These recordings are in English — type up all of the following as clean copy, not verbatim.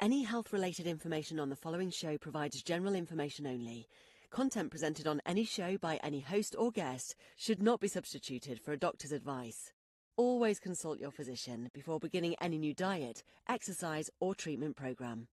Any health-related information on the following show provides general information only. Content presented on any show by any host or guest should not be substituted for a doctor's advice. Always consult your physician before beginning any new diet, exercise, or treatment program.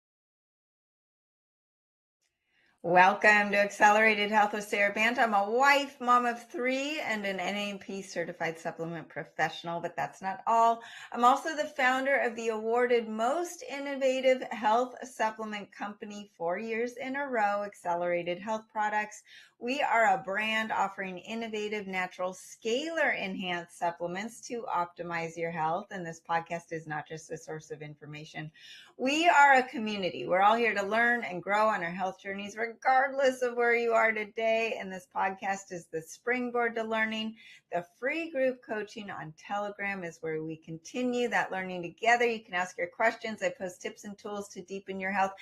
Welcome to Accelerated Health with Sara Banta. I'm a wife, mom of 3, and an NAMP certified supplement professional, but that's not all. I'm also the founder of the awarded most innovative health supplement company 4 years in a row, Accelerated Health Products. We are a brand offering innovative, natural, scalar-enhanced supplements to optimize your health, and this podcast is not just a source of information. We are a community. We're all here to learn and grow on our health journeys, regardless of where you are today. And this podcast is the springboard to learning. The free group coaching on Telegram is where we continue that learning together. You can ask your questions. I post tips and tools to deepen your health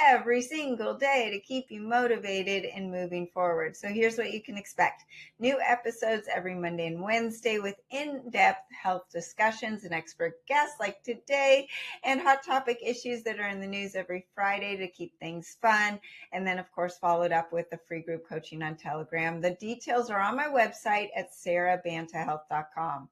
every single day to keep you motivated and moving forward. So here's what you can expect. New episodes every Monday and Wednesday with in-depth health discussions and expert guests like today, and hot topic issues that are in the news every Friday to keep things fun. And then, of course, followed up with the free group coaching on Telegram. The details are on my website at SaraBantaHealth.com.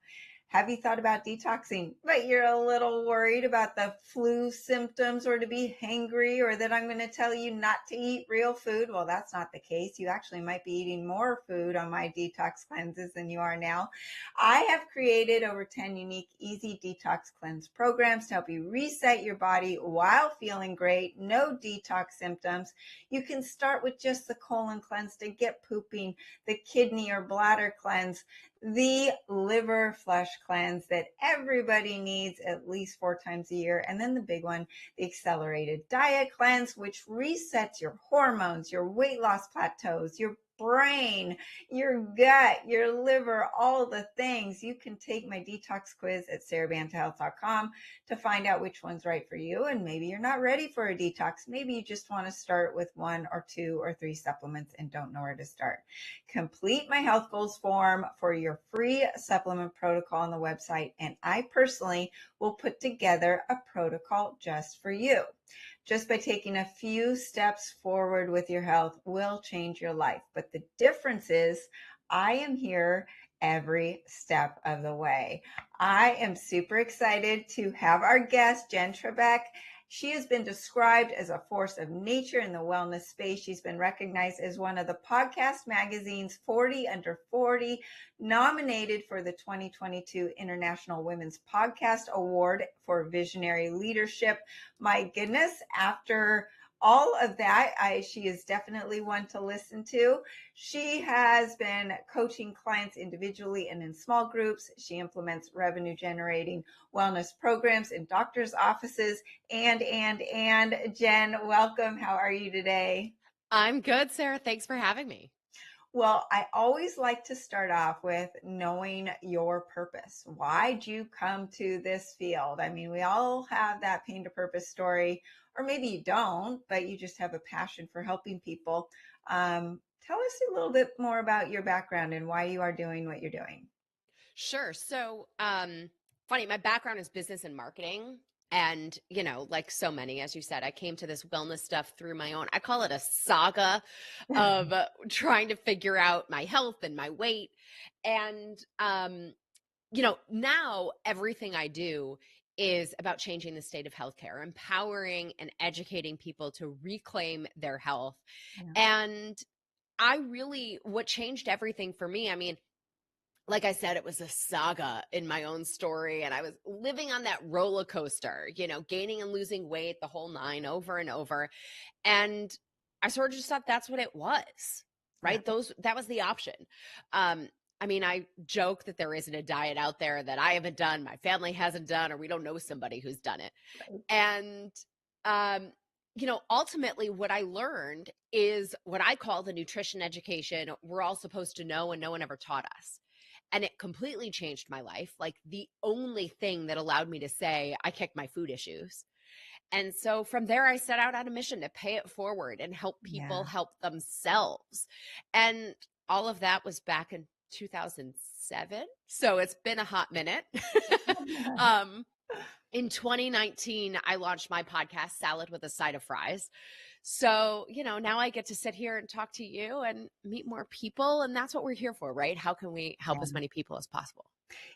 Have you thought about detoxing, but you're a little worried about the flu symptoms or to be hangry, or that I'm going to tell you not to eat real food? Well, that's not the case. You actually might be eating more food on my detox cleanses than you are now. I have created over 10 unique, easy detox cleanse programs to help you reset your body while feeling great. No detox symptoms. You can start with just the colon cleanse to get pooping, the kidney or bladder cleanse, the liver flush cleanse that everybody needs at least 4 times a year. And then the big one, the accelerated diet cleanse, which resets your hormones, your weight loss plateaus, your brain, your gut, your liver, all the things. You can take my detox quiz at SaraBantaHealth.com to find out which one's right for you. And maybe you're not ready for a detox. Maybe you just want to start with 1 or 2 or 3 supplements and don't know where to start. Complete my health goals form for your free supplement protocol on the website, and I personally will put together a protocol just for you. Just by taking a few steps forward with your health will change your life. But the difference is I am here every step of the way. I am super excited to have our guest, Jenn Trepeck. She has been described as a force of nature in the wellness space. She's been recognized as one of the Podcast Magazine's 40 Under 40, nominated for the 2022 International Women's Podcast Award for Visionary Leadership. My goodness, after all of that, she is definitely one to listen to. She has been coaching clients individually and in small groups. She implements revenue generating wellness programs in doctors' offices. And Jenn, welcome. How are you today? I'm good, Sarah. Thanks for having me. Well, I always like to start off with knowing your purpose. Why'd you come to this field? I mean, we all have that pain to purpose story, or maybe you don't, but you just have a passion for helping people. Tell us a little bit more about your background and why you are doing what you're doing. Sure. So, funny, my background is business and marketing. And, like so many, as you said, I came to this wellness stuff through my own, I call it a saga of trying to figure out my health and my weight. And, now everything I do is about changing the state of healthcare, empowering and educating people to reclaim their health. Yeah. And what changed everything for me, I mean, like I said, it was a saga in my own story, and I was living on that roller coaster, gaining and losing weight, the whole 9 over and over. And I sort of just thought that's what it was, right? Yeah. That was the option. I mean, I joke that there isn't a diet out there that I haven't done, my family hasn't done, or we don't know somebody who's done it. Right. And, ultimately what I learned is what I call the nutrition education we're all supposed to know and no one ever taught us. And it completely changed my life. Like the only thing that allowed me to say I kicked my food issues. And so from there, I set out on a mission to pay it forward and help people help themselves. And all of that was back in 2007. So it's been a hot minute. In 2019, I launched my podcast, Salad with a Side of Fries. So, now I get to sit here and talk to you and meet more people. And that's what we're here for, right? How can we help as many people as possible?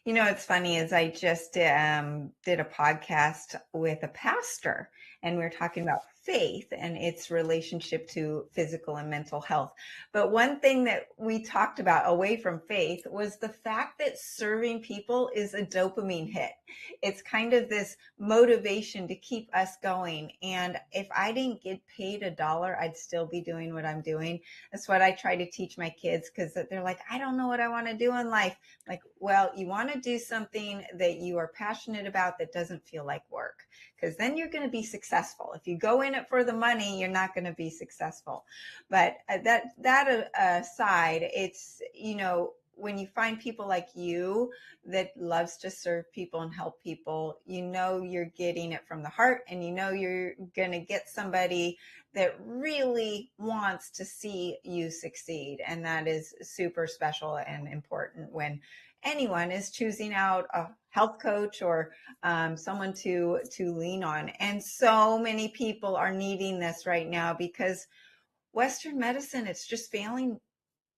What's funny is I just did a podcast with a pastor, and we were talking about faith and its relationship to physical and mental health. But one thing that we talked about away from faith was the fact that serving people is a dopamine hit. It's kind of this motivation to keep us going. And if I didn't get paid $1, I'd still be doing what I'm doing. That's what I try to teach my kids, because they're like, I don't know what I want to do in life. Like, well, you want to do something that you are passionate about that doesn't feel like work, because then you're going to be successful. If you go in it for the money, you're not going to be successful. But that aside, it's, when you find people like you that loves to serve people and help people, you're getting it from the heart, and you're going to get somebody that really wants to see you succeed. And that is super special and important when anyone is choosing out a health coach or someone to lean on. And so many people are needing this right now, because Western medicine, it's just failing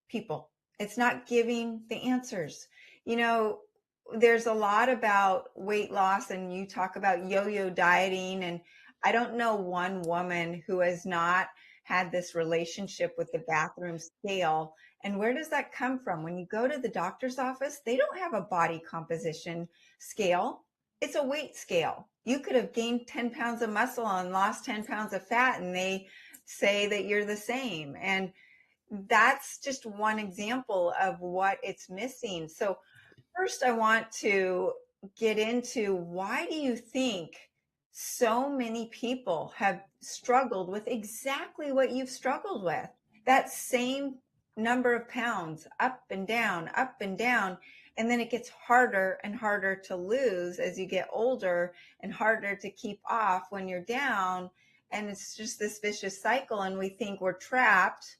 people. It's not giving the answers. There's a lot about weight loss, and you talk about yo-yo dieting, and I don't know one woman who has not had this relationship with the bathroom scale. And where does that come from? When you go to the doctor's office, they don't have a body composition scale. It's a weight scale. You could have gained 10 pounds of muscle and lost 10 pounds of fat, and they say that you're the same. And that's just one example of what it's missing. So first, I want to get into, why do you think so many people have struggled with exactly what you've struggled with? That same number of pounds, up and down, and then it gets harder and harder to lose as you get older, and harder to keep off when you're down. And it's just this vicious cycle, and we think we're trapped.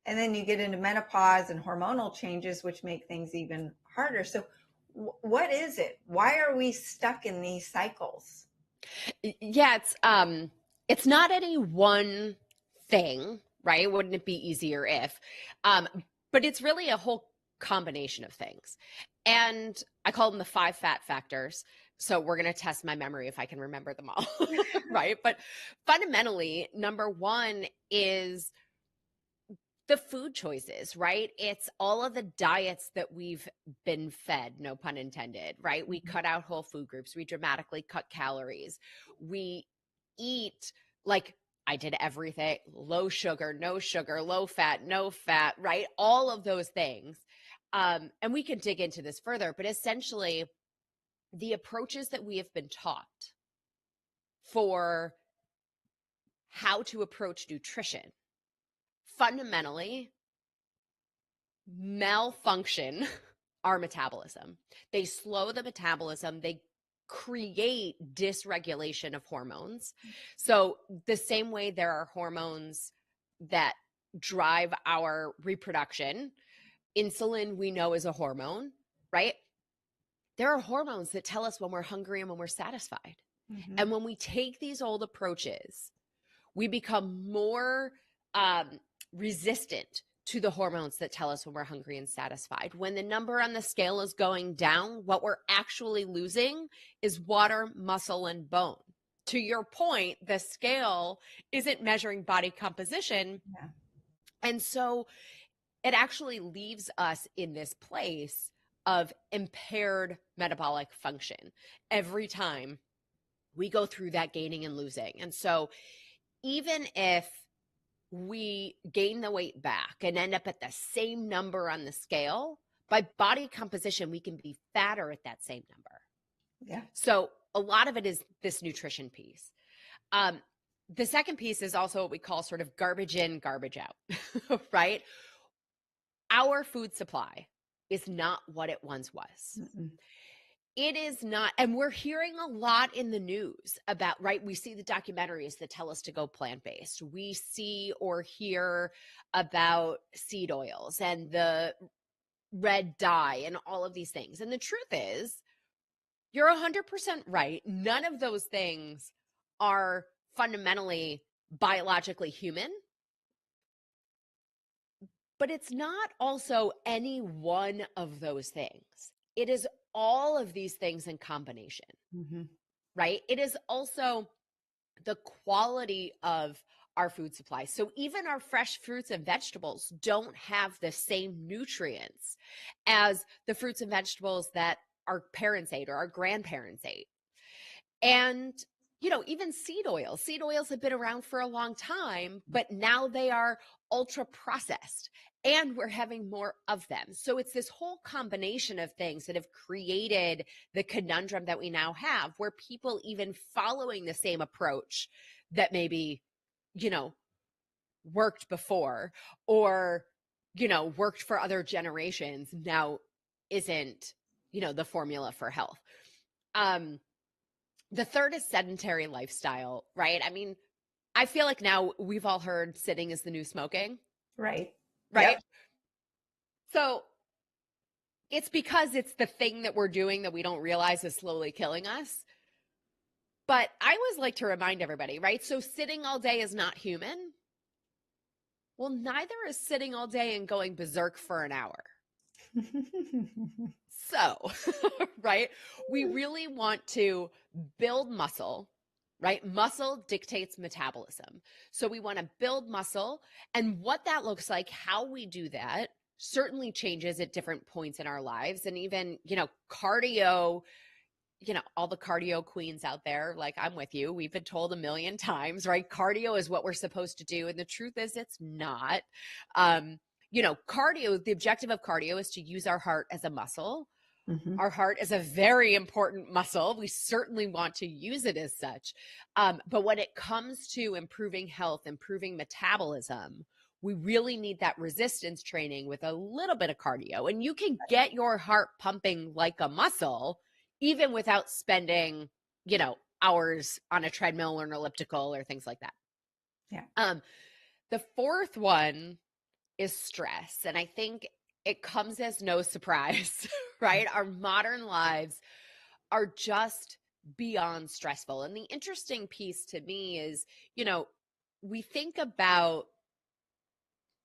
And then you get into menopause and hormonal changes, which make things even harder. So what is it? Why are we stuck in these cycles? Yeah, it's not any one thing, right? Wouldn't it be easier if? But it's really a whole combination of things. And I call them the 5 fat factors. So we're going to test my memory if I can remember them all, right? But fundamentally, number 1 is the food choices, right? It's all of the diets that we've been fed, no pun intended, right? We cut out whole food groups. We dramatically cut calories. We eat like I did everything, low sugar, low fat, no fat, right? All of those things. And we can dig into this further, but essentially the approaches that we have been taught for how to approach nutrition fundamentally malfunction our metabolism. They slow the metabolism. They create dysregulation of hormones. So the same way there are hormones that drive our reproduction, insulin we know is a hormone, right? There are hormones that tell us when we're hungry and when we're satisfied. Mm-hmm. And when we take these old approaches, we become more resistant to the hormones that tell us when we're hungry and satisfied. When the number on the scale is going down, what we're actually losing is water, muscle, and bone. To your point, the scale isn't measuring body composition. Yeah. And so it actually leaves us in this place of impaired metabolic function every time we go through that gaining and losing. And so even if we gain the weight back and end up at the same number on the scale, by body composition, we can be fatter at that same number. Yeah. So a lot of it is this nutrition piece. The second piece is also what we call sort of garbage in, garbage out, right? Our food supply is not what it once was. Mm-mm. It is not. And we're hearing a lot in the news about, right? We see the documentaries that tell us to go plant-based. We see or hear about seed oils and the red dye and all of these things. And the truth is, You're 100% right. None of those things are fundamentally biologically human, but it's not also any one of those things. It is all of these things in combination, right? It is also the quality of our food supply. So even our fresh fruits and vegetables don't have the same nutrients as the fruits and vegetables that our parents ate or our grandparents ate. And, even seed oils have been around for a long time, but now they are ultra processed and we're having more of them. So it's this whole combination of things that have created the conundrum that we now have, where people even following the same approach that maybe, worked before or, worked for other generations now isn't, the formula for health. The third is sedentary lifestyle, right? I mean, I feel like now we've all heard sitting is the new smoking. Right. Right. Yep. So it's because it's the thing that we're doing that we don't realize is slowly killing us. But I always like to remind everybody, right? So sitting all day is not human. Well, neither is sitting all day and going berserk for an hour. So, right, we really want to build muscle, right? Muscle dictates metabolism. So we want to build muscle, and what that looks like, how we do that certainly changes at different points in our lives. And even, cardio, all the cardio queens out there, like I'm with you. We've been told a million times, right? Cardio is what we're supposed to do. And the truth is it's not. Cardio, the objective of cardio is to use our heart as a muscle. Our heart is a very important muscle. We certainly want to use it as such. But when it comes to improving health, improving metabolism, we really need that resistance training with a little bit of cardio. And you can get your heart pumping like a muscle, even without spending, hours on a treadmill or an elliptical or things like that. Yeah. The fourth one is stress. And I think it comes as no surprise, right? Our modern lives are just beyond stressful. And the interesting piece to me is, we think about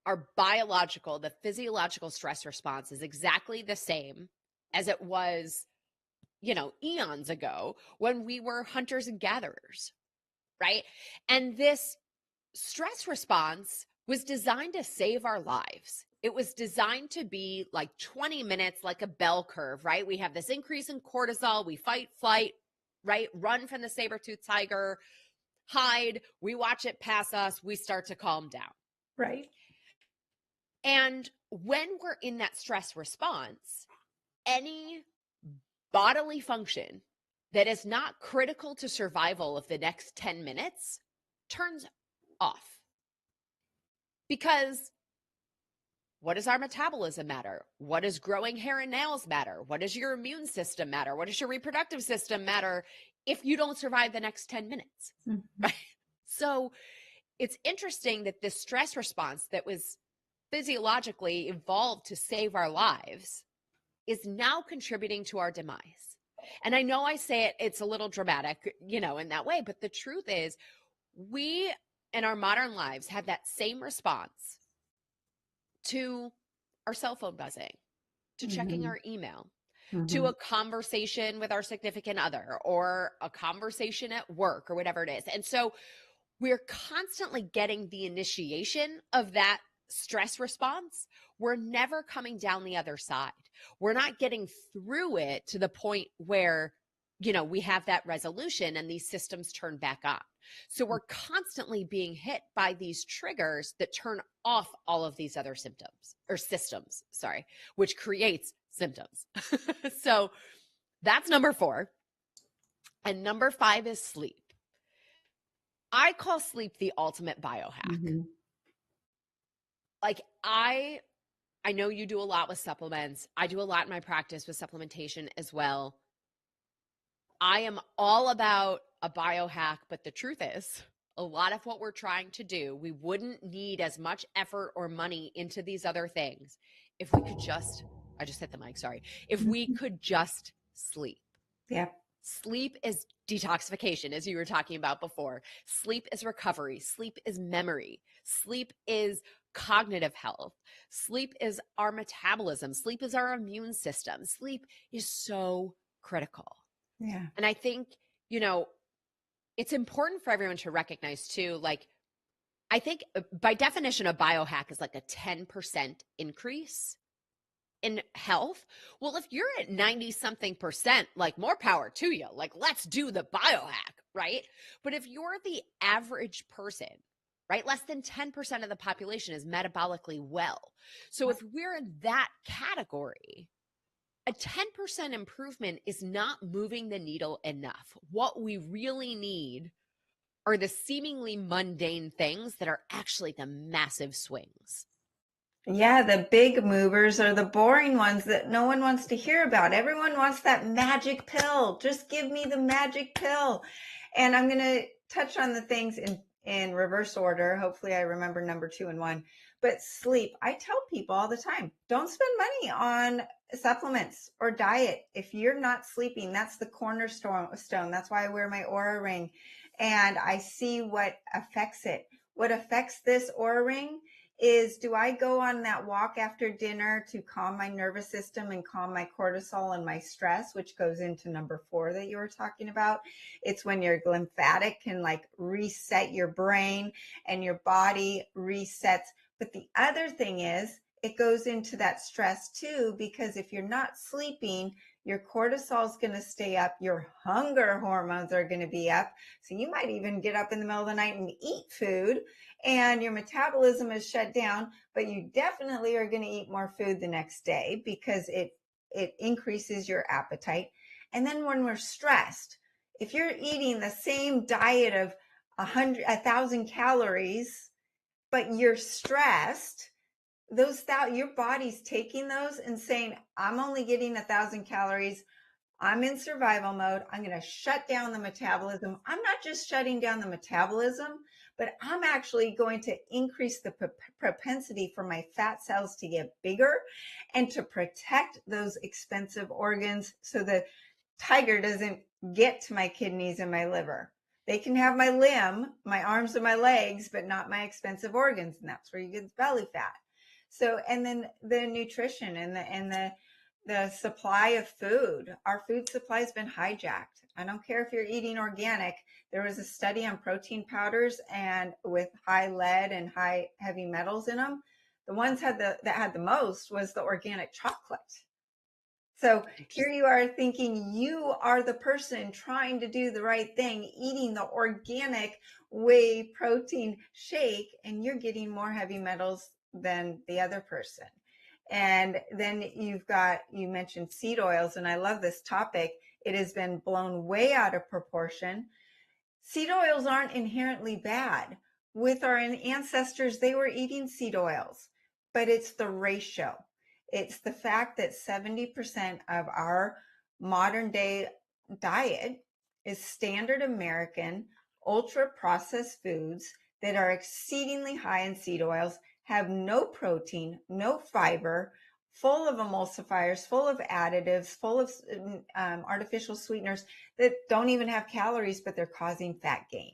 our biological, the physiological stress response is exactly the same as it was, eons ago when we were hunters and gatherers, right? And this stress response was designed to save our lives. It was designed to be like 20 minutes, like a bell curve, right? We have this increase in cortisol, we fight, flight, right? Run from the saber-toothed tiger, hide, we watch it pass us, we start to calm down. Right. And when we're in that stress response, any bodily function that is not critical to survival of the next 10 minutes turns off. Because what does our metabolism matter? What does growing hair and nails matter? What does your immune system matter? What does your reproductive system matter if you don't survive the next 10 minutes? Right? So it's interesting that this stress response that was physiologically evolved to save our lives is now contributing to our demise. And I know I say it's a little dramatic, in that way, but the truth is we in our modern lives have that same response to our cell phone buzzing, to checking our email, to a conversation with our significant other or a conversation at work or whatever it is. And so we're constantly getting the initiation of that stress response. We're never coming down the other side. We're not getting through it to the point where, we have that resolution and these systems turn back on. So we're constantly being hit by these triggers that turn off all of these other systems, which creates symptoms. So that's number 4. And number 5 is sleep. I call sleep the ultimate biohack. Like I know you do a lot with supplements. I do a lot in my practice with supplementation as well. I am all about a biohack, but the truth is, a lot of what we're trying to do, we wouldn't need as much effort or money into these other things if we could just, I just hit the mic, sorry. If we could just sleep. Yeah. Sleep is detoxification, as you were talking about before. Sleep is recovery. Sleep is memory. Sleep is cognitive health. Sleep is our metabolism. Sleep is our immune system. Sleep is so critical. Yeah. And I think, it's important for everyone to recognize too, like, I think by definition, a biohack is like a 10% increase in health. Well, if you're at 90 something percent, like, more power to you. Like, let's do the biohack, right? But if you're the average person, right, less than 10% of the population is metabolically well. So if we're in that category, a 10% improvement is not moving the needle enough. What we really need are the seemingly mundane things that are actually the massive swings. Yeah, the big movers are the boring ones that no one wants to hear about. Everyone wants that magic pill. Just give me the magic pill. And I'm going to touch on the things in reverse order. Hopefully I remember number 2 and 1. But sleep, I tell people all the time, don't spend money on supplements or diet. If you're not sleeping, that's the cornerstone. That's why I wear my Oura ring. And I see what affects it. What affects this Oura ring is, do I go on that walk after dinner to calm my nervous system and calm my cortisol and my stress, which goes into number 4 that you were talking about. It's when your lymphatic can like reset your brain and your body resets. But the other thing is, it goes into that stress too, because if you're not sleeping, your cortisol is going to stay up, your hunger hormones are going to be up. So you might even get up in the middle of the night and eat food, and your metabolism is shut down, but you definitely are going to eat more food the next day because it increases your appetite. And then when we're stressed, if you're eating the same diet of 1,000 calories, but you're stressed, your body's taking those and saying, I'm only getting 1,000 calories. I'm in survival mode. I'm going to shut down the metabolism. I'm not just shutting down the metabolism, but I'm actually going to increase the propensity for my fat cells to get bigger and to protect those expensive organs so the tiger doesn't get to my kidneys and my liver. They can have my limb, my arms and my legs, but not my expensive organs. And that's where you get the belly fat. So, and then the nutrition and the supply of food. Our food supply has been hijacked. I don't care if you're eating organic. There was a study on protein powders and with high lead and high heavy metals in them. The ones that had the most was the organic chocolate. So here you are thinking you are the person trying to do the right thing, eating the organic whey protein shake, and you're getting more heavy metals than the other person. And then you mentioned seed oils, and I love this topic. It has been blown way out of proportion. Seed oils aren't inherently bad. With our ancestors, they were eating seed oils, but it's the ratio. It's the fact that 70% of our modern day diet is standard American, ultra processed foods that are exceedingly high in seed oils, have no protein, no fiber, full of emulsifiers, full of additives, full of artificial sweeteners that don't even have calories, but they're causing fat gain.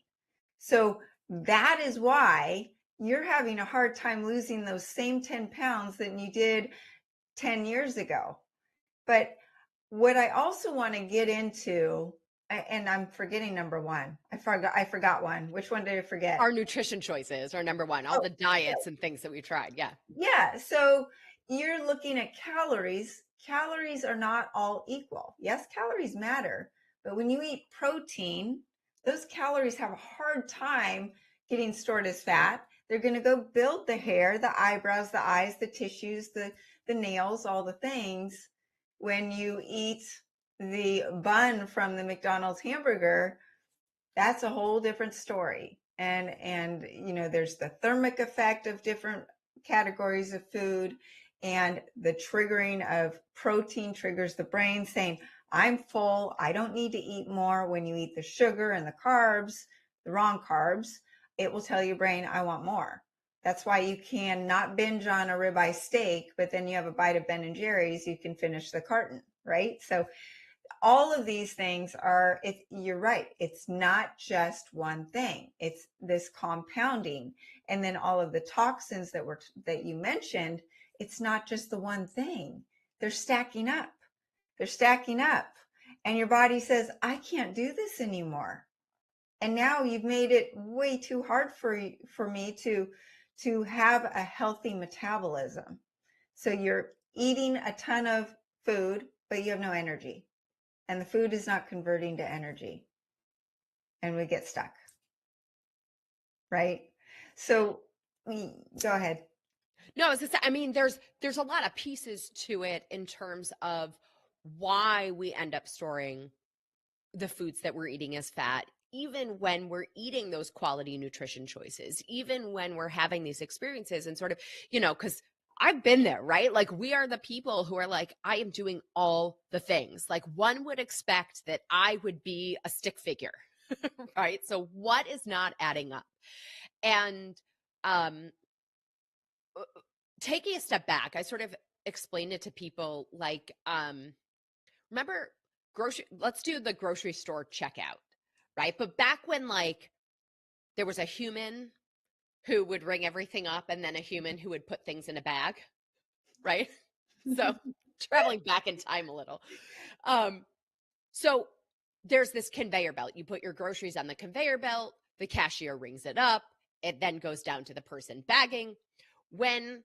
So that is why you're having a hard time losing those same 10 pounds that you did 10 years ago. But what I also want to get into, and I'm forgetting number 1. I forgot one. Which one did I forget? Our nutrition choices are number 1, all the diets and things that we tried. Yeah. Yeah. So you're looking at calories. Calories are not all equal. Yes, calories matter. But when you eat protein, those calories have a hard time getting stored as fat. They're going to go build the hair, the eyebrows, the eyes, the tissues, the nails, all the things. When you eat the bun from the McDonald's hamburger, that's a whole different story. And there's the thermic effect of different categories of food, and the triggering of protein triggers the brain saying, I'm full, I don't need to eat more. When you eat the sugar and the carbs, the wrong carbs, it will tell your brain, I want more. That's why you can not binge on a ribeye steak, but then you have a bite of Ben and Jerry's, you can finish the carton, right? So all of these things are, you're right, it's not just one thing. It's this compounding. And then all of the toxins that you mentioned, it's not just the one thing. They're stacking up. They're stacking up. And your body says, I can't do this anymore. And now you've made it way too hard for me to have a healthy metabolism. So you're eating a ton of food, but you have no energy. And the food is not converting to energy. And we get stuck. Right? So go ahead. No, I mean, there's a lot of pieces to it in terms of why we end up storing the foods that we're eating as fat, even when we're eating those quality nutrition choices, even when we're having these experiences and sort of, because I've been there, right? Like, we are the people who are like, I am doing all the things. Like, one would expect that I would be a stick figure, right? So what is not adding up? And taking a step back, I sort of explained it to people like, remember let's do the grocery store checkout, right? But back when like there was a human who would ring everything up and then a human who would put things in a bag, right? So traveling back in time a little. So there's this conveyor belt. You put your groceries on the conveyor belt, the cashier rings it up, it then goes down to the person bagging. When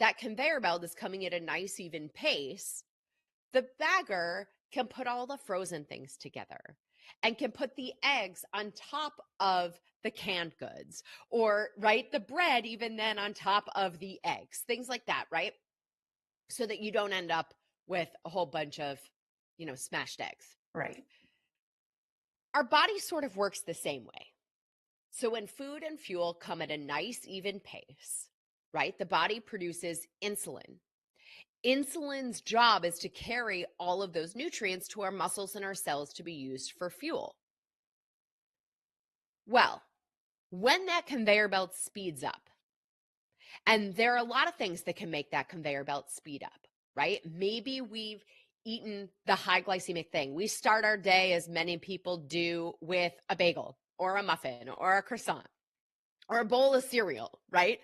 that conveyor belt is coming at a nice even pace, the bagger can put all the frozen things together and can put the eggs on top of the canned goods, or right, the bread even then on top of the eggs, things like that, right? So that you don't end up with a whole bunch of, smashed eggs. Right. Our body sort of works the same way. So when food and fuel come at a nice even pace, right, the body produces insulin. Insulin's job is to carry all of those nutrients to our muscles and our cells to be used for fuel. Well, when that conveyor belt speeds up, and there are a lot of things that can make that conveyor belt speed up, right? Maybe we've eaten the high glycemic thing. We start our day, as many people do, with a bagel or a muffin or a croissant or a bowl of cereal, right?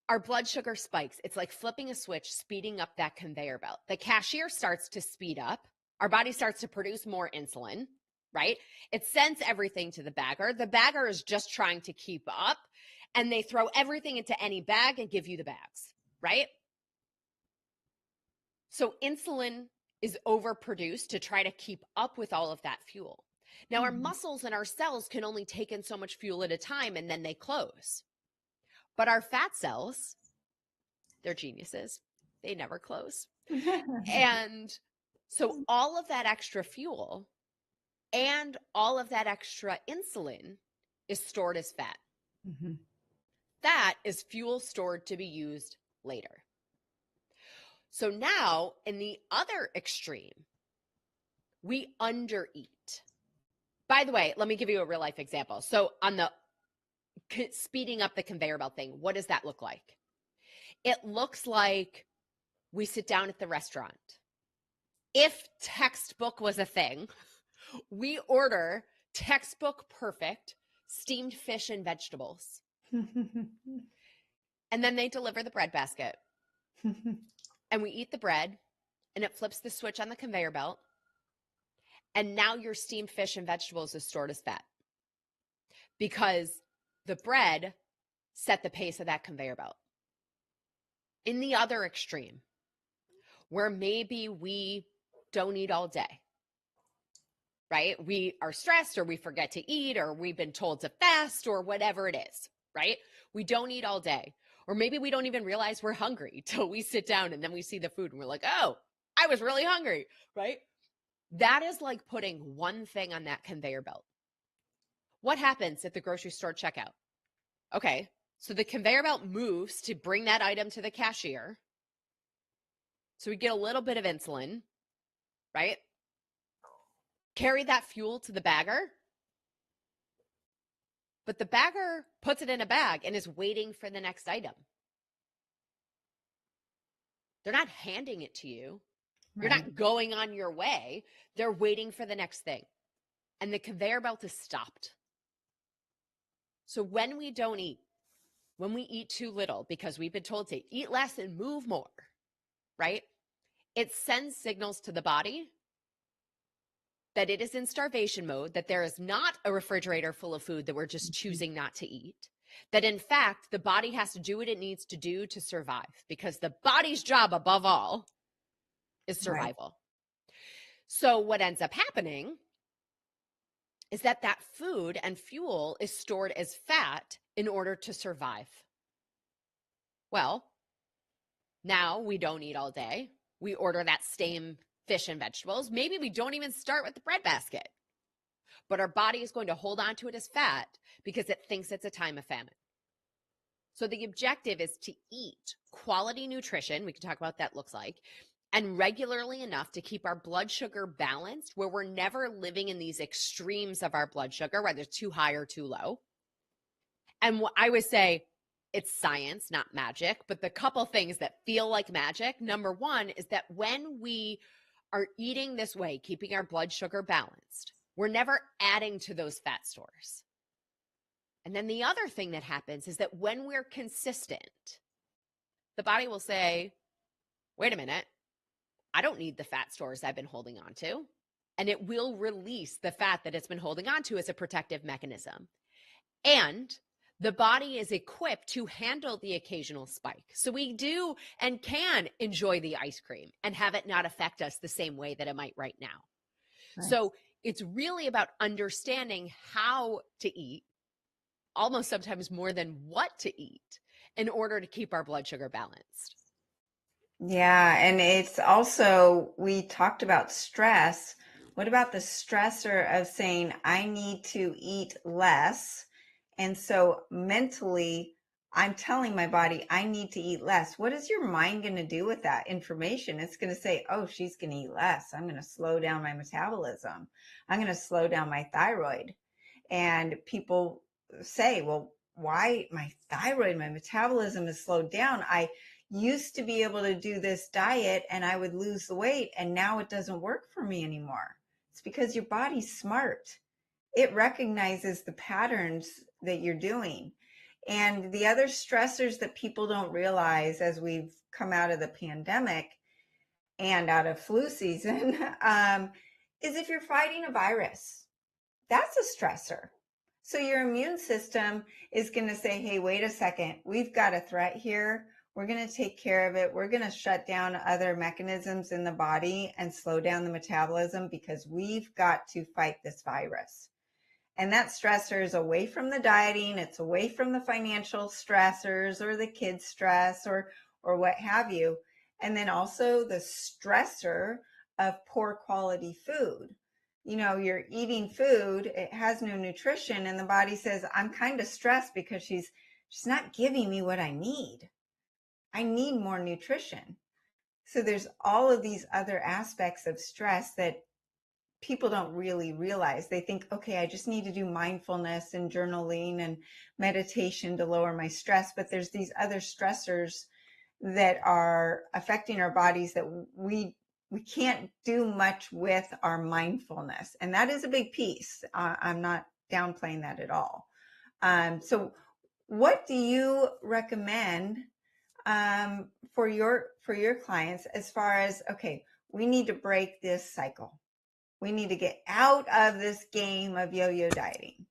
Our blood sugar spikes. It's like flipping a switch, speeding up that conveyor belt. The cashier starts to speed up. Our body starts to produce more insulin, right? It sends everything to the bagger. The bagger is just trying to keep up, and they throw everything into any bag and give you the bags, right? So insulin is overproduced to try to keep up with all of that fuel. Now, our muscles and our cells can only take in so much fuel at a time, and then they close. But our fat cells, they're geniuses. They never close. And so all of that extra fuel and all of that extra insulin is stored as fat. Mm-hmm. That is fuel stored to be used later. So now, in the other extreme, we undereat. By the way, let me give you a real life example. So on the speeding up the conveyor belt thing, what does that look like? It looks like we sit down at the restaurant. If textbook was a thing, we order textbook perfect steamed fish and vegetables. And then they deliver the bread basket. And we eat the bread, and it flips the switch on the conveyor belt. And now your steamed fish and vegetables is stored as fat because the bread set the pace of that conveyor belt. In the other extreme, where maybe we don't eat all day, right? We are stressed, or we forget to eat, or we've been told to fast, or whatever it is, right? We don't eat all day. Or maybe we don't even realize we're hungry till we sit down and then we see the food and we're like, oh, I was really hungry, right? That is like putting one thing on that conveyor belt. What happens at the grocery store checkout? Okay, so the conveyor belt moves to bring that item to the cashier. So we get a little bit of insulin, right? Carry that fuel to the bagger. But the bagger puts it in a bag and is waiting for the next item. They're not handing it to you. You're not going on your way. They're waiting for the next thing. And the conveyor belt is stopped. So when we don't eat, when we eat too little because we've been told to eat less and move more, right? It sends signals to the body that it is in starvation mode, that there is not a refrigerator full of food that we're just choosing not to eat, that in fact, the body has to do what it needs to do to survive, because the body's job above all is survival. Right. So what ends up happening is that that food and fuel is stored as fat in order to survive. Well, now we don't eat all day. We order that same fish and vegetables. Maybe we don't even start with the bread basket, but our body is going to hold on to it as fat because it thinks it's a time of famine. So the objective is to eat quality nutrition, we can talk about what that looks like, and regularly enough to keep our blood sugar balanced, where we're never living in these extremes of our blood sugar, whether too high or too low. And I would say it's science, not magic, but the couple things that feel like magic, number one, is that when we are eating this way, keeping our blood sugar balanced, we're never adding to those fat stores. And then the other thing that happens is that when we're consistent, the body will say, wait a minute, I don't need the fat stores I've been holding on to. And it will release the fat that it's been holding on to as a protective mechanism. And the body is equipped to handle the occasional spike. So we do and can enjoy the ice cream and have it not affect us the same way that it might right now. Right. So it's really about understanding how to eat, almost sometimes more than what to eat, in order to keep our blood sugar balanced. Yeah, and it's also, we talked about stress. What about the stressor of saying, I need to eat less? And so mentally, I'm telling my body, I need to eat less. What is your mind going to do with that information? It's going to say, oh, she's going to eat less. I'm going to slow down my metabolism. I'm going to slow down my thyroid. And people say, well, why my thyroid, my metabolism is slowed down. I used to be able to do this diet and I would lose the weight, and now it doesn't work for me anymore. It's because your body's smart. It recognizes the patterns that you're doing. And the other stressors that people don't realize as we've come out of the pandemic and out of flu season is if you're fighting a virus, that's a stressor. So your immune system is going to say, hey, wait a second, we've got a threat here. We're going to take care of it. We're going to shut down other mechanisms in the body and slow down the metabolism because we've got to fight this virus. And that stressor is away from the dieting. It's away from the financial stressors or the kids' stress or what have you. And then also the stressor of poor quality food. You know, you're eating food, it has no nutrition, and the body says, I'm kind of stressed because she's not giving me what I need. I need more nutrition. So there's all of these other aspects of stress that people don't really realize. They think, okay, I just need to do mindfulness and journaling and meditation to lower my stress. But there's these other stressors that are affecting our bodies that we can't do much with our mindfulness. And that is a big piece. I'm not downplaying that at all. So what do you recommend for your clients as far as, okay, we need to break this cycle. We need to get out of this game of yo-yo dieting.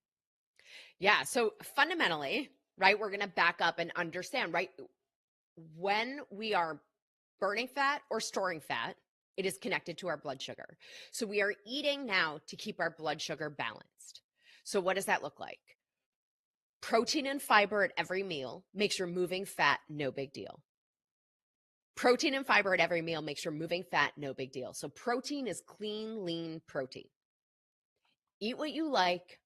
Yeah. So fundamentally, right, we're going to back up and understand, right, when we are burning fat or storing fat, it is connected to our blood sugar. So we are eating now to keep our blood sugar balanced. So what does that look like? Protein and fiber at every meal makes removing fat no big deal. Protein and fiber at every meal makes removing fat no big deal. So protein is clean, lean protein. Eat what you like,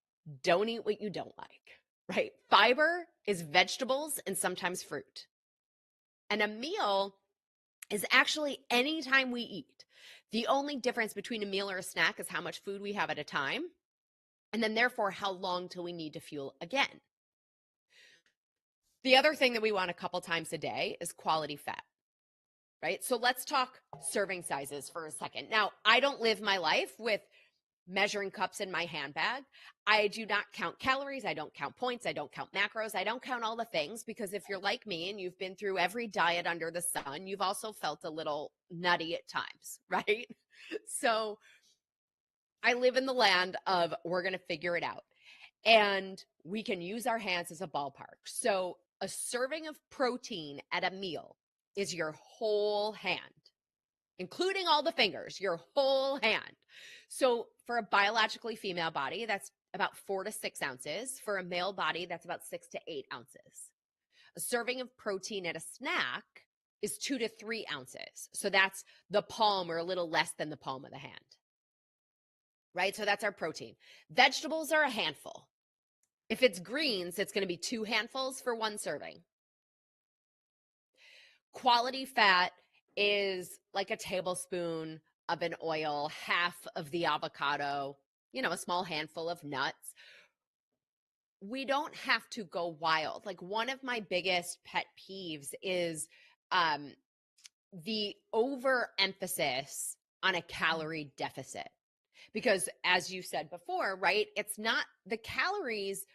don't eat what you don't like, right? Fiber is vegetables and sometimes fruit. And a meal is actually any time we eat. The only difference between a meal or a snack is how much food we have at a time, and then therefore how long till we need to fuel again. The other thing that we want a couple times a day is quality fat. right? So let's talk serving sizes for a second. Now, I don't live my life with measuring cups in my handbag. I do not count calories. I don't count points. I don't count macros. I don't count all the things, because if you're like me and you've been through every diet under the sun, you've also felt a little nutty at times, right? So I live in the land of we're going to figure it out. And we can use our hands as a ballpark. So a serving of protein at a meal is your whole hand, including all the fingers, your whole hand. So for a biologically female body, that's about 4 to 6 ounces. For a male body, that's about 6 to 8 ounces. A serving of protein at a snack is 2 to 3 ounces. So that's the palm or a little less than the palm of the hand, right? So that's our protein. Vegetables are a handful. If it's greens, it's going to be 2 handfuls for 1 serving. Quality fat is like a tablespoon of an oil, half of the avocado, a small handful of nuts. We don't have to go wild. Like, one of my biggest pet peeves is the overemphasis on a calorie deficit. Because as you said before, right, it's not the calories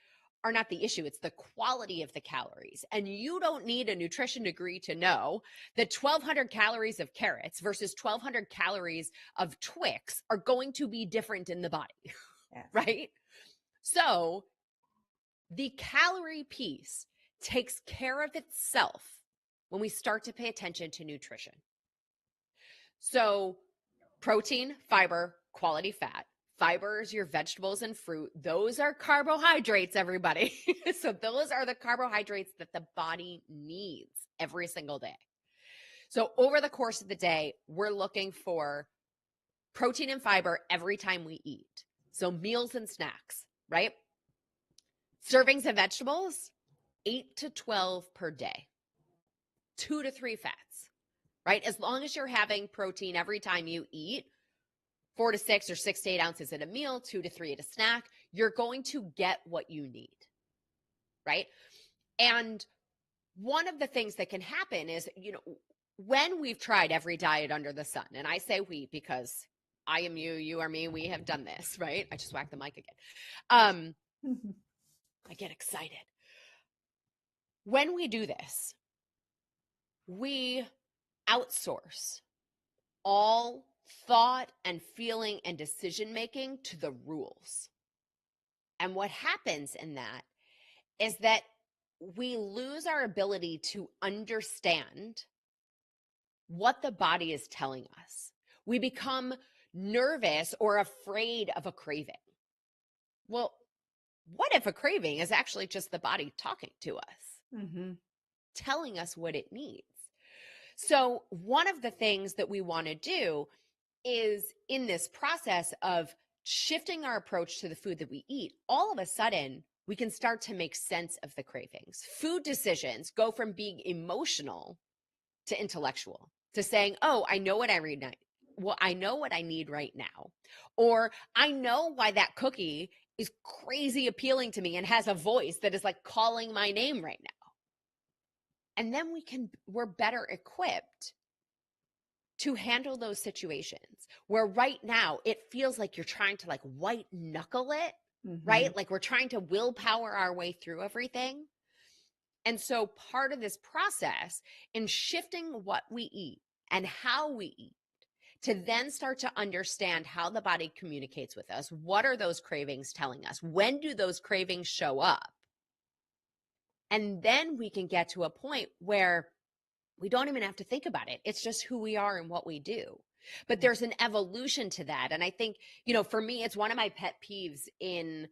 are not the issue. It's the quality of the calories. And you don't need a nutrition degree to know that 1,200 calories of carrots versus 1,200 calories of Twix are going to be different in the body, yes. Right? So the calorie piece takes care of itself when we start to pay attention to nutrition. So protein, fiber, quality fat. Fiber is your vegetables and fruit. Those are carbohydrates, everybody. So those are the carbohydrates that the body needs every single day. So over the course of the day, we're looking for protein and fiber every time we eat. So meals and snacks, right? Servings of vegetables, 8 to 12 per day. 2 to 3 fats, right? As long as you're having protein every time you eat, 4 to 6 or 6 to 8 ounces at a meal, 2 to 3 at a snack, you're going to get what you need, right? And one of the things that can happen is, when we've tried every diet under the sun, and I say we because I am you, you are me, we have done this, right? I just whacked the mic again. I get excited. When we do this, we outsource all thought and feeling and decision making to the rules. And what happens in that is that we lose our ability to understand what the body is telling us. We become nervous or afraid of a craving. Well, what if a craving is actually just the body talking to us, telling us what it needs? So one of the things that we want to do is, in this process of shifting our approach to the food that we eat, all of a sudden we can start to make sense of the cravings. Food decisions go from being emotional to intellectual, to saying, oh, I know what I need. Well, I know what I need right now. Or I know why that cookie is crazy appealing to me and has a voice that is like calling my name right now. And then we're better equipped to handle those situations where right now it feels like you're trying to like white knuckle it, right? Like we're trying to willpower our way through everything. And so part of this process in shifting what we eat and how we eat, to then start to understand how the body communicates with us. What are those cravings telling us? When do those cravings show up? And then we can get to a point where we don't even have to think about it. It's just who we are and what we do. But there's an evolution to that. And I think, for me, it's one of my pet peeves in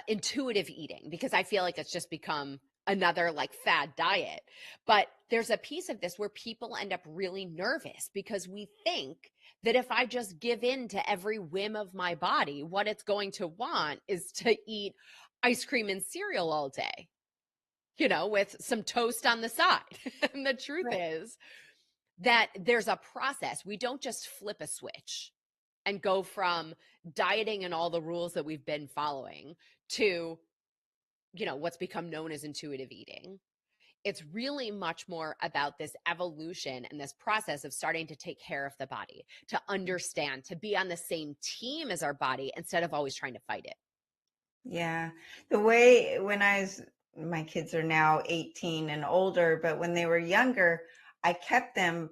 intuitive eating, because I feel like it's just become another like fad diet. But there's a piece of this where people end up really nervous because we think that if I just give in to every whim of my body, what it's going to want is to eat ice cream and cereal all day, with some toast on the side. And the truth is that there's a process. We don't just flip a switch and go from dieting and all the rules that we've been following to, what's become known as intuitive eating. it's really much more about this evolution and this process of starting to take care of the body, to understand, to be on the same team as our body instead of always trying to fight it. Yeah. The way my kids are now 18 and older, but when they were younger, I kept them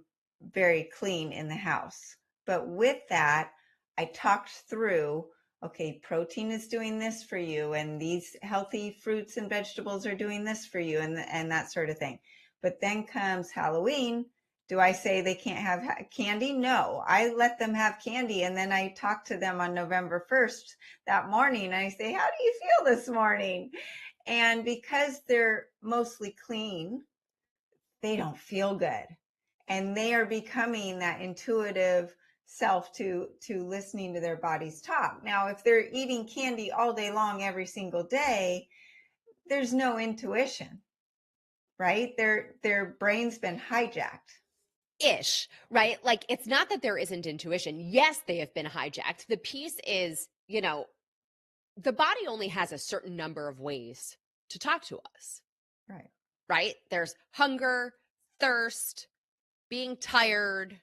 very clean in the house. But with that, I talked through, okay, protein is doing this for you, and these healthy fruits and vegetables are doing this for you, and that sort of thing. But then comes Halloween. Do I say they can't have candy? No, I let them have candy. And then I talk to them on November 1st that morning. And I say, how do you feel this morning? And because they're mostly clean, they don't feel good. And they are becoming that intuitive self to listening to their bodies talk. Now, if they're eating candy all day long, every single day, there's no intuition, right? Their brain's been hijacked. Ish, right? Like, it's not that there isn't intuition. Yes, they have been hijacked. The piece is, the body only has a certain number of ways to talk to us. Right. Right? There's hunger, thirst, being tired,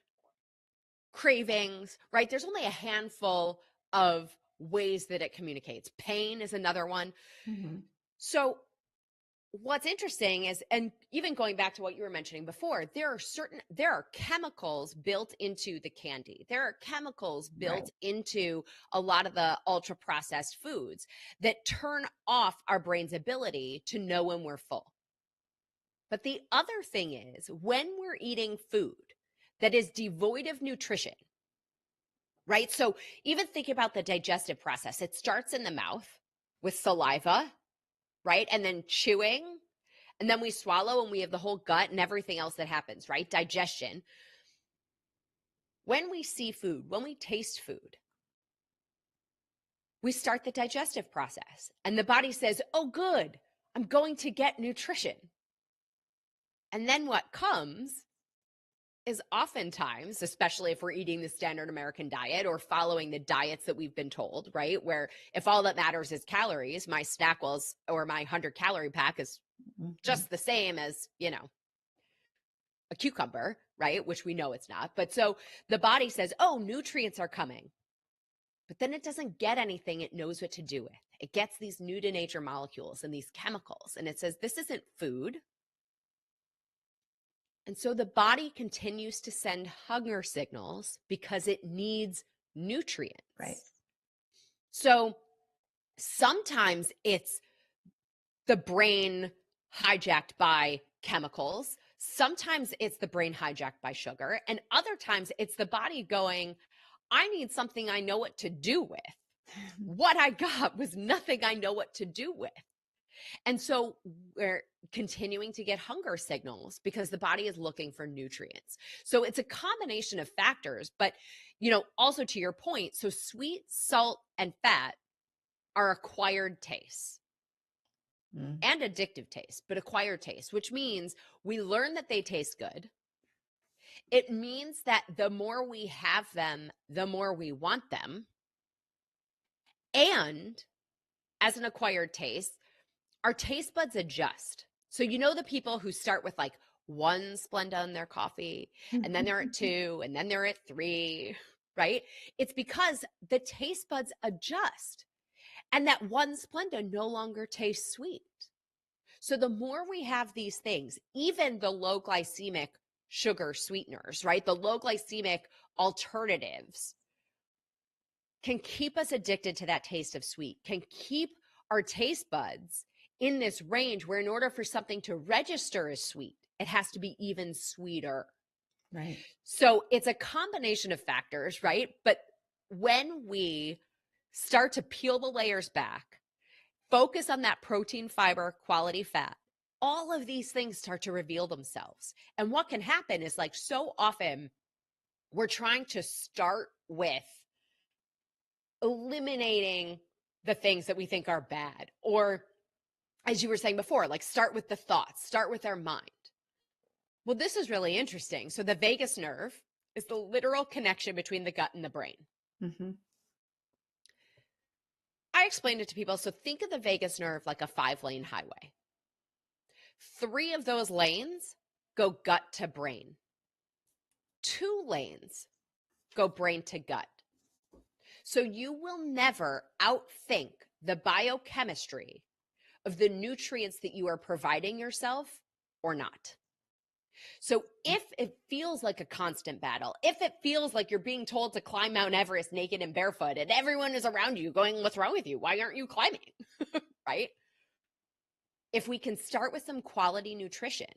cravings, right? There's only a handful of ways that it communicates. Pain is another one. Mm-hmm. So what's interesting is, and even going back to what you were mentioning before, there are chemicals built into the candy. There are chemicals built into a lot of the ultra processed foods that turn off our brain's ability to know when we're full. But the other thing is, when we're eating food that is devoid of nutrition, right? So even think about the digestive process. It starts in the mouth with saliva, right? And then chewing, and then we swallow, and we have the whole gut and everything else that happens, right? Digestion. When we see food, when we taste food, we start the digestive process, and the body says, oh, good, I'm going to get nutrition. And then what comes is oftentimes, especially if we're eating the standard American diet or following the diets that we've been told, right? Where if all that matters is calories, my snack was, or my 100-calorie pack is just the same as, a cucumber, right? Which we know it's not. But so the body says, oh, nutrients are coming. But then it doesn't get anything it knows what to do with. It gets these new to nature molecules and these chemicals. And it says, this isn't food. And so the body continues to send hunger signals because it needs nutrients. Right. So sometimes it's the brain hijacked by chemicals. Sometimes it's the brain hijacked by sugar. And other times it's the body going, I need something I know what to do with. What I got was nothing I know what to do with. And so we're continuing to get hunger signals because the body is looking for nutrients. So it's a combination of factors, but, also to your point, so sweet, salt, and fat are acquired tastes and addictive tastes, but acquired tastes, which means we learn that they taste good. It means that the more we have them, the more we want them. And as an acquired taste, our taste buds adjust. So the people who start with like 1 Splenda in their coffee, and then they're at 2, and then they're at 3, right? It's because the taste buds adjust, and that 1 Splenda no longer tastes sweet. So the more we have these things, even the low glycemic sugar sweeteners, right? The low glycemic alternatives can keep us addicted to that taste of sweet, can keep our taste buds in this range where in order for something to register as sweet, it has to be even sweeter. Right. So it's a combination of factors, right? But when we start to peel the layers back, focus on that protein, fiber, quality fat, all of these things start to reveal themselves. And what can happen is, like, so often we're trying to start with eliminating the things that we think are bad, or as you were saying before, like start with the thoughts, start with our mind. Well, this is really interesting. So the vagus nerve is the literal connection between the gut and the brain. Mm-hmm. I explained it to people. So think of the vagus nerve like a 5-lane highway. 3 of those lanes go gut to brain. 2 lanes go brain to gut. So you will never outthink the biochemistry of the nutrients that you are providing yourself or not. So if it feels like a constant battle, if it feels like you're being told to climb Mount Everest naked and barefoot and everyone is around you going, what's wrong with you? Why aren't you climbing? Right? If we can start with some quality nutrition,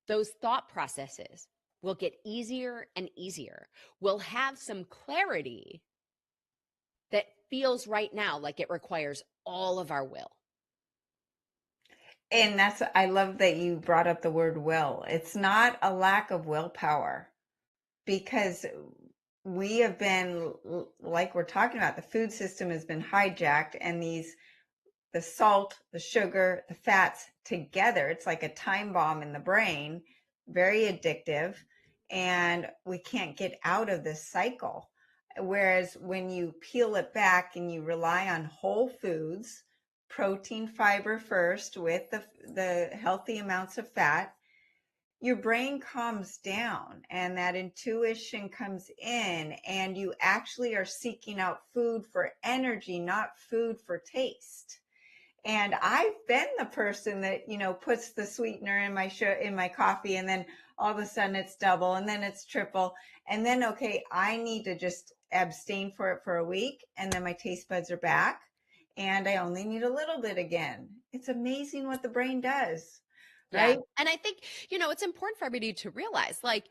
those thought processes will get easier and easier. We'll have some clarity that feels right now like it requires all of our will. And I love that you brought up the word will. It's not a lack of willpower, because we have been, like we're talking about, the food system has been hijacked, and the salt, the sugar, the fats together, it's like a time bomb in the brain, very addictive, and we can't get out of this cycle. Whereas when you peel it back and you rely on whole foods, protein, fiber first with the healthy amounts of fat, your brain calms down and that intuition comes in, and you actually are seeking out food for energy, not food for taste. And I've been the person that, puts the sweetener in my coffee, and then all of a sudden it's double, and then it's triple. And then, okay, I need to just abstain for it for a week, and then my taste buds are back and I only need a little bit again. It's amazing what the brain does, right? Yeah. And I think, it's important for everybody to realize, like,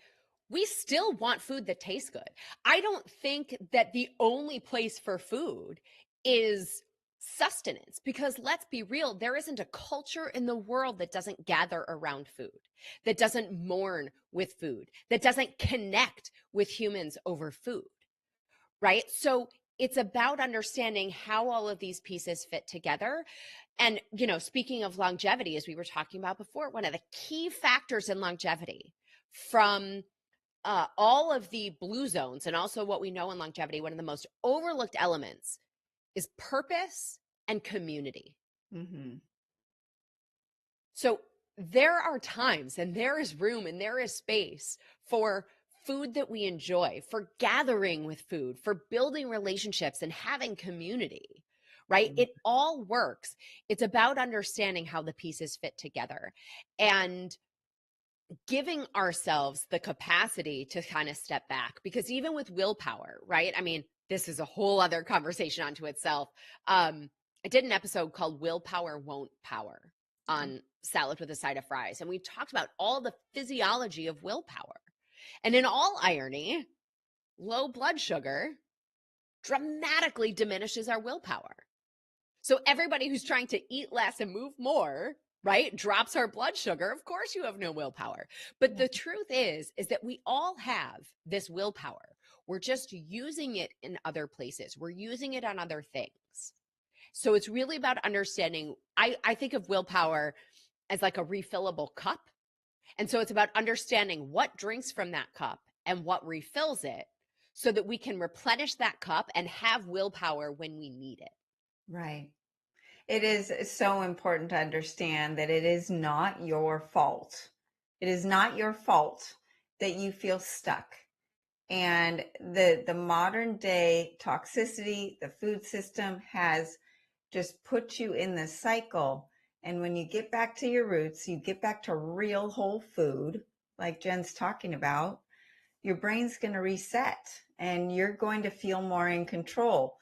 we still want food that tastes good. I don't think that the only place for food is sustenance, because let's be real, there isn't a culture in the world that doesn't gather around food, that doesn't mourn with food, that doesn't connect with humans over food, right? So it's about understanding how all of these pieces fit together. And, speaking of longevity, as we were talking about before, one of the key factors in longevity from all of the blue zones, and also what we know in longevity, one of the most overlooked elements is purpose and community. Mm-hmm. So there are times, and there is room, and there is space for food that we enjoy, for gathering with food, for building relationships and having community, right? Mm-hmm. It all works. It's about understanding how the pieces fit together and giving ourselves the capacity to kind of step back, because even with willpower, right? I mean, this is a whole other conversation unto itself. I did an episode called Willpower Won't Power on Salad with a Side of Fries. And we talked about all the physiology of willpower. And in all irony, low blood sugar dramatically diminishes our willpower. So everybody who's trying to eat less and move more, right, drops our blood sugar. Of course you have no willpower. But the truth is that we all have this willpower. We're just using it in other places. We're using it on other things. So it's really about understanding. I think of willpower as like a refillable cup. And so it's about understanding what drinks from that cup and what refills it, so that we can replenish that cup and have willpower when we need it. Right. It is so important to understand that it is not your fault. It is not your fault that you feel stuck. And the modern day toxicity, the food system has just put you in this cycle. And when you get back to your roots, you get back to real whole food, like Jenn's talking about, your brain's going to reset and you're going to feel more in control.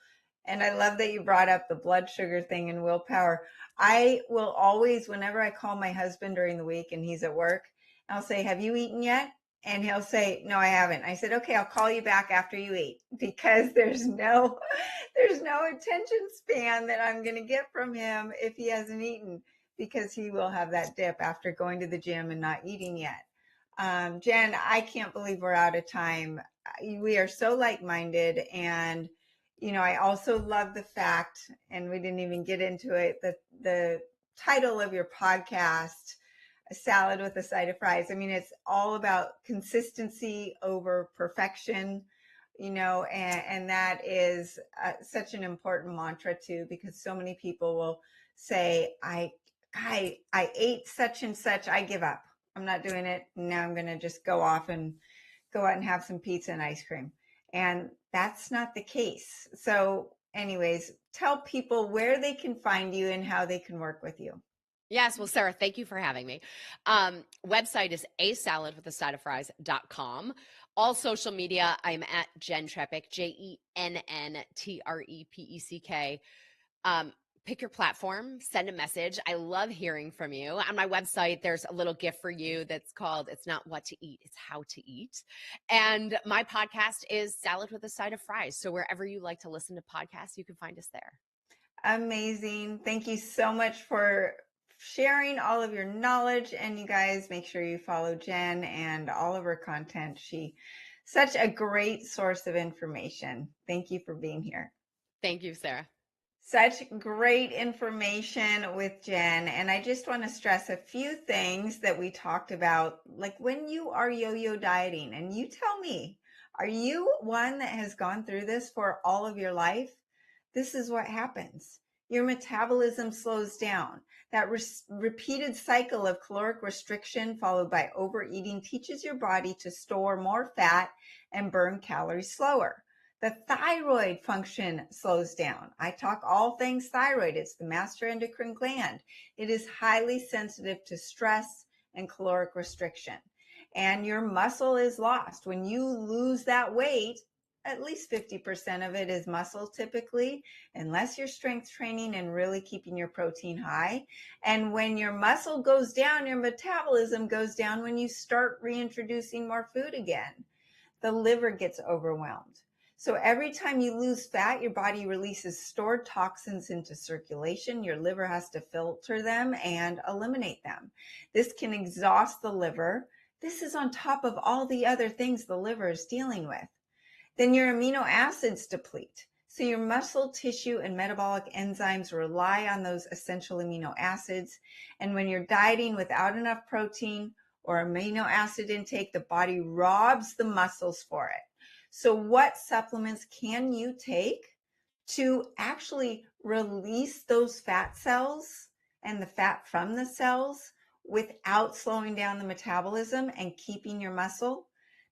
And I love that you brought up the blood sugar thing and willpower. I will always, whenever I call my husband during the week and he's at work, I'll say, have you eaten yet? And he'll say, no, I haven't. I said, okay, I'll call you back after you eat, because there's no attention span that I'm going to get from him if he hasn't eaten, because he will have that dip after going to the gym and not eating yet. Jenn, I can't believe we're out of time. We are so like-minded. And, I also love the fact, and we didn't even get into it, that the title of your podcast, A Salad with a Side of Fries. I mean, it's all about consistency over perfection, and that is such an important mantra too, because so many people will say, I I ate such and such, I give up. I'm not doing it. Now I'm going to just go off and go out and have some pizza and ice cream. And that's not the case. So anyways, tell people where they can find you and how they can work with you. Yes. Well, Sara, thank you for having me. Website is asaladwithasideofries.com. All social media, I'm at Jenn Trepeck, JENNTREPECK. Pick your platform, send a message. I love hearing from you. On my website, there's a little gift for you that's called It's Not What to Eat, It's How to Eat. And my podcast is Salad with a Side of Fries. So wherever you like to listen to podcasts, you can find us there. Amazing. Thank you so much for sharing all of your knowledge. And you guys, make sure you follow Jenn and all of her content. She such a great source of information. Thank you for being here. Thank you, Sara. Such great information with Jenn. And I just want to stress a few things that we talked about, like when you are yo-yo dieting, and you tell me, are you one that has gone through this for all of your life? This is what happens. Your metabolism slows down. That repeated cycle of caloric restriction followed by overeating teaches your body to store more fat and burn calories slower. The thyroid function slows down. I talk all things thyroid. It's the master endocrine gland. It is highly sensitive to stress and caloric restriction. And your muscle is lost. When you lose that weight, at least 50% of it is muscle typically, unless you're strength training and really keeping your protein high. And when your muscle goes down, your metabolism goes down when you start reintroducing more food again. The liver gets overwhelmed. So every time you lose fat, your body releases stored toxins into circulation. Your liver has to filter them and eliminate them. This can exhaust the liver. This is on top of all the other things the liver is dealing with. Then your amino acids deplete. So your muscle tissue and metabolic enzymes rely on those essential amino acids. And when you're dieting without enough protein or amino acid intake, the body robs the muscles for it. So what supplements can you take to actually release those fat cells and the fat from the cells without slowing down the metabolism and keeping your muscle?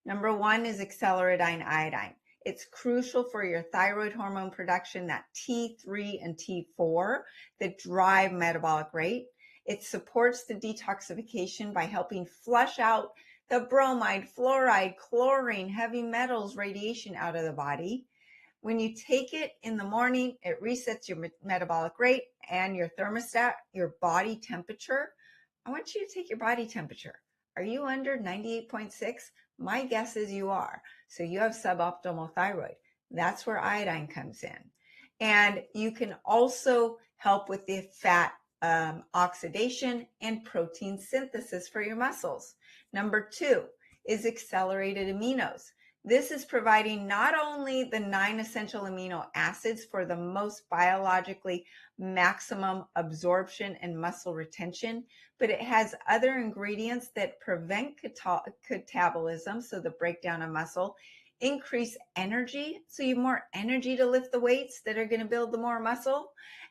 Number one is acceleridine iodine. It's crucial for your thyroid hormone production, that T3 and T4 that drive metabolic rate. It supports the detoxification by helping flush out the bromide, fluoride, chlorine, heavy metals, radiation out of the body. When you take it in the morning, it resets your metabolic rate and your thermostat, your body temperature. I want you to take your body temperature. Are you under 98.6? My guess is you are. So you have suboptimal thyroid. That's where iodine comes in. And you can also help with the fat oxidation and protein synthesis for your muscles. Number two is accelerated aminos. This is providing not only the 9 essential amino acids for the most biologically maximum absorption and muscle retention, but it has other ingredients that prevent catabolism, so the breakdown of muscle, increase energy, so you have more energy to lift the weights that are going to build the more muscle,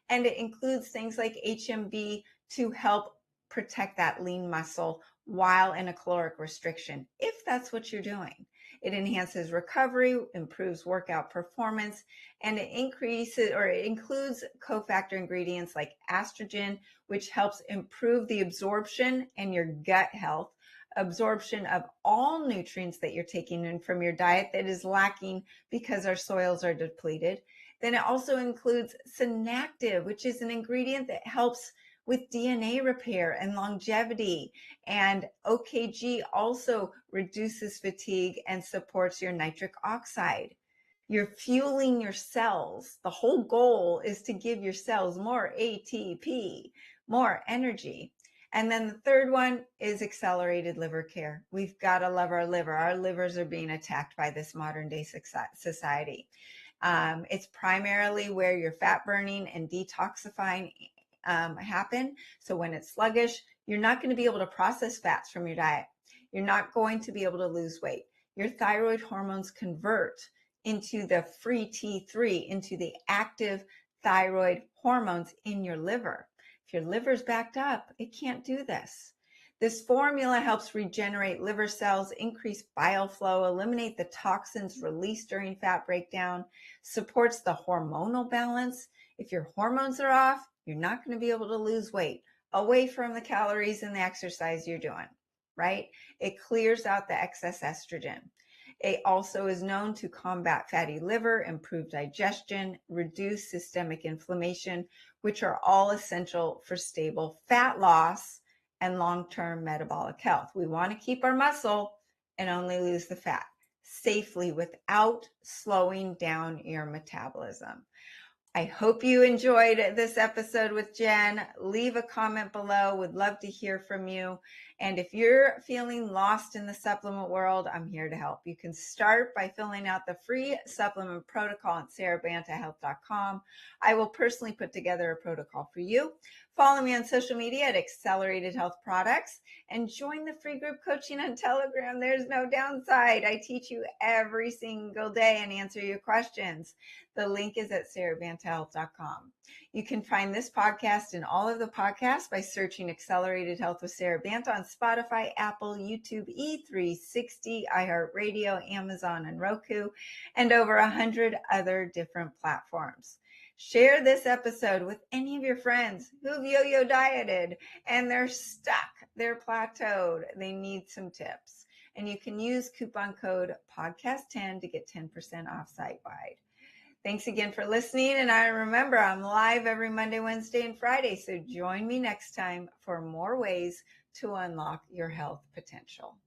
and it includes things like HMB to help protect that lean muscle while in a caloric restriction, if that's what you're doing. It enhances recovery, improves workout performance, and it includes cofactor ingredients like estrogen, which helps improve the absorption and your gut health, absorption of all nutrients that you're taking in from your diet that is lacking because our soils are depleted. Then it also includes synactive, which is an ingredient that helps with DNA repair and longevity. And OKG also reduces fatigue and supports your nitric oxide. You're fueling your cells. The whole goal is to give your cells more ATP, more energy. And then the third one is accelerated liver care. We've got to love our liver. Our livers are being attacked by this modern day society. It's primarily where your fat burning and detoxifying happen. So when it's sluggish, you're not going to be able to process fats from your diet. You're not going to be able to lose weight. Your thyroid hormones convert into the free T3, into the active thyroid hormones in your liver. If your liver's backed up, it can't do this. This formula helps regenerate liver cells, increase bile flow, eliminate the toxins released during fat breakdown, supports the hormonal balance. If your hormones are off, you're not going to be able to lose weight away from the calories and the exercise you're doing, right? It clears out the excess estrogen. It also is known to combat fatty liver, improve digestion, reduce systemic inflammation, which are all essential for stable fat loss and long-term metabolic health. We want to keep our muscle and only lose the fat safely without slowing down your metabolism. I hope you enjoyed this episode with Jenn. Leave a comment below. Would love to hear from you. And if you're feeling lost in the supplement world, I'm here to help. You can start by filling out the free supplement protocol at SaraBantaHealth.com. I will personally put together a protocol for you. Follow me on social media at Accelerated Health Products and join the free group coaching on Telegram. There's no downside. I teach you every single day and answer your questions. The link is at SaraBantaHealth.com. You can find this podcast and all of the podcasts by searching Accelerated Health with Sara Banta on Spotify, Apple, YouTube, E360, iHeartRadio, Amazon, and Roku, and over 100 other different platforms. Share this episode with any of your friends who've yo-yo dieted and they're stuck, they're plateaued, they need some tips. And you can use coupon code podcast10 to get 10% off site-wide. Thanks again for listening. And I remember I'm live every Monday, Wednesday, and Friday. So join me next time for more ways to unlock your health potential.